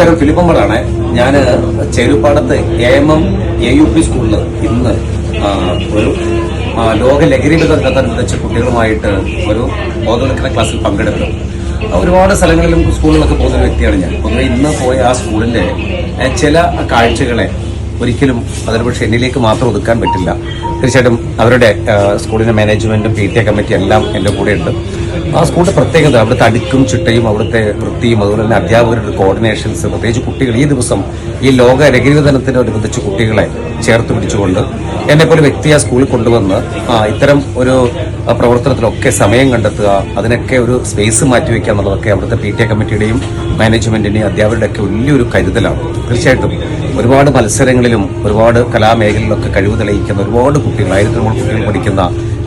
നമസ്കാരം, ഫിലിപ്പമ്മളാണ്. ഞാൻ ചേരുപ്പാടത്ത് AMM AUP സ്കൂളിൽ ഇന്ന് ഒരു ലോക ലഹരി വിരുദ്ധ കുട്ടികളുമായിട്ട് ഒരു ബോധവൽക്കരണ ക്ലാസ്സിൽ പങ്കെടുക്കുന്നു. ഒരുപാട് സ്ഥലങ്ങളിലും സ്കൂളുകളൊക്കെ പോകുന്ന ഒരു വ്യക്തിയാണ് ഞാൻ. പൊതുവെ ഇന്ന് പോയ ആ സ്കൂളിന്റെ ചില കാഴ്ചകളെ ഒരിക്കലും അതിന് പക്ഷേ എന്നിലേക്ക് മാത്രം ഒതുക്കാൻ പറ്റില്ല. തീർച്ചയായിട്ടും അവരുടെ സ്കൂളിന്റെ മാനേജ്മെന്റും PTA കമ്മിറ്റി എല്ലാം എൻ്റെ കൂടെ ഉണ്ട്. ആ സ്കൂളിന്റെ പ്രത്യേകത അവിടുത്തെ അടുക്കും ചിട്ടയും അവിടുത്തെ വൃത്തിയും അതുപോലെ തന്നെ അധ്യാപകരുടെ കോർഡിനേഷൻസ്, പ്രത്യേകിച്ച് കുട്ടികൾ ഈ ദിവസം ഈ ലോക ലഹരിവിരുദ്ധനത്തിനോടനുബന്ധിച്ച് കുട്ടികളെ ചേർത്ത് പിടിച്ചുകൊണ്ട് എന്നെപ്പോലെ വ്യക്തിയെ സ്കൂളിൽ കൊണ്ടുവന്ന് ഇത്തരം ഒരു പ്രവർത്തനത്തിലൊക്കെ സമയം കണ്ടെത്തുക, അതിനൊക്കെ ഒരു സ്പേസ് മാറ്റിവെക്കുക എന്നുള്ളതൊക്കെ അവിടുത്തെ PTA കമ്മിറ്റിയുടെയും മാനേജ്മെന്റിന്റെയും അധ്യാപകരുടെ ഒക്കെ വലിയൊരു കരുതലാണ്. തീർച്ചയായിട്ടും ഒരുപാട് മത്സരങ്ങളിലും ഒരുപാട് കലാമേഖലയിലൊക്കെ കഴിവ് തെളിയിക്കുന്ന ഒരുപാട് കുട്ടികൾ, 1000 കുട്ടികൾ പഠിക്കുന്ന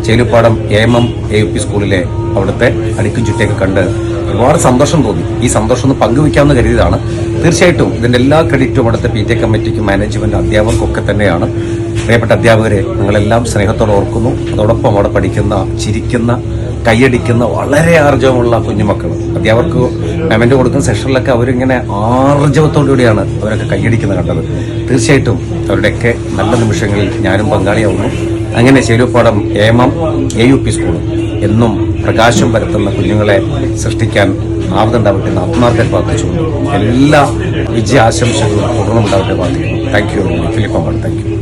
ചേലുപ്പാടം AMM AUP സ്കൂളിലെ അവിടുത്തെ അടുക്കും ചുറ്റയൊക്കെ കണ്ട് ഒരുപാട് സന്തോഷം തോന്നി. ഈ സന്തോഷം ഒന്ന് പങ്കുവയ്ക്കാമെന്ന് കരുതിയതാണ്. തീർച്ചയായിട്ടും ഇതിന്റെ എല്ലാ ക്രെഡിറ്റും അവിടുത്തെ PTA കമ്മിറ്റിക്കും മാനേജ്മെന്റ് അധ്യാപകർക്കൊക്കെ തന്നെയാണ്. പ്രിയപ്പെട്ട അധ്യാപകരെ, നിങ്ങളെല്ലാം സ്നേഹത്തോടെ ഓർക്കുന്നു. അതോടൊപ്പം അവിടെ പഠിക്കുന്ന, ചിരിക്കുന്ന, കൈയടിക്കുന്ന വളരെ ആർജവമുള്ള കുഞ്ഞുമക്കൾ, അധ്യാപകർക്ക് മെമന്റ് കൊടുക്കുന്ന സെഷനിലൊക്കെ അവരിങ്ങനെ ആർജവത്തോടുകൂടിയാണ് അവരൊക്കെ കൈയടിക്കുന്നത് കണ്ടത്. തീർച്ചയായിട്ടും അവരുടെയൊക്കെ നല്ല നിമിഷങ്ങളിൽ ഞാനും പങ്കാളിയാവുന്നു. അങ്ങനെ ചേരുപ്പാടം AMM AUP സ്കൂൾ എന്നും പ്രകാശം പരത്തുന്ന കുഞ്ഞുങ്ങളെ സൃഷ്ടിക്കാൻ ആവതുണ്ടാവട്ടെ എന്ന് ആത്മാർത്ഥം പ്രാർത്ഥിച്ചുകൊണ്ട് എല്ലാ വിജയാശംസകളും തുടർന്നുണ്ടാവട്ടെ പ്രാർത്ഥിക്കുന്നു. Thank you Philippamma. Thank U.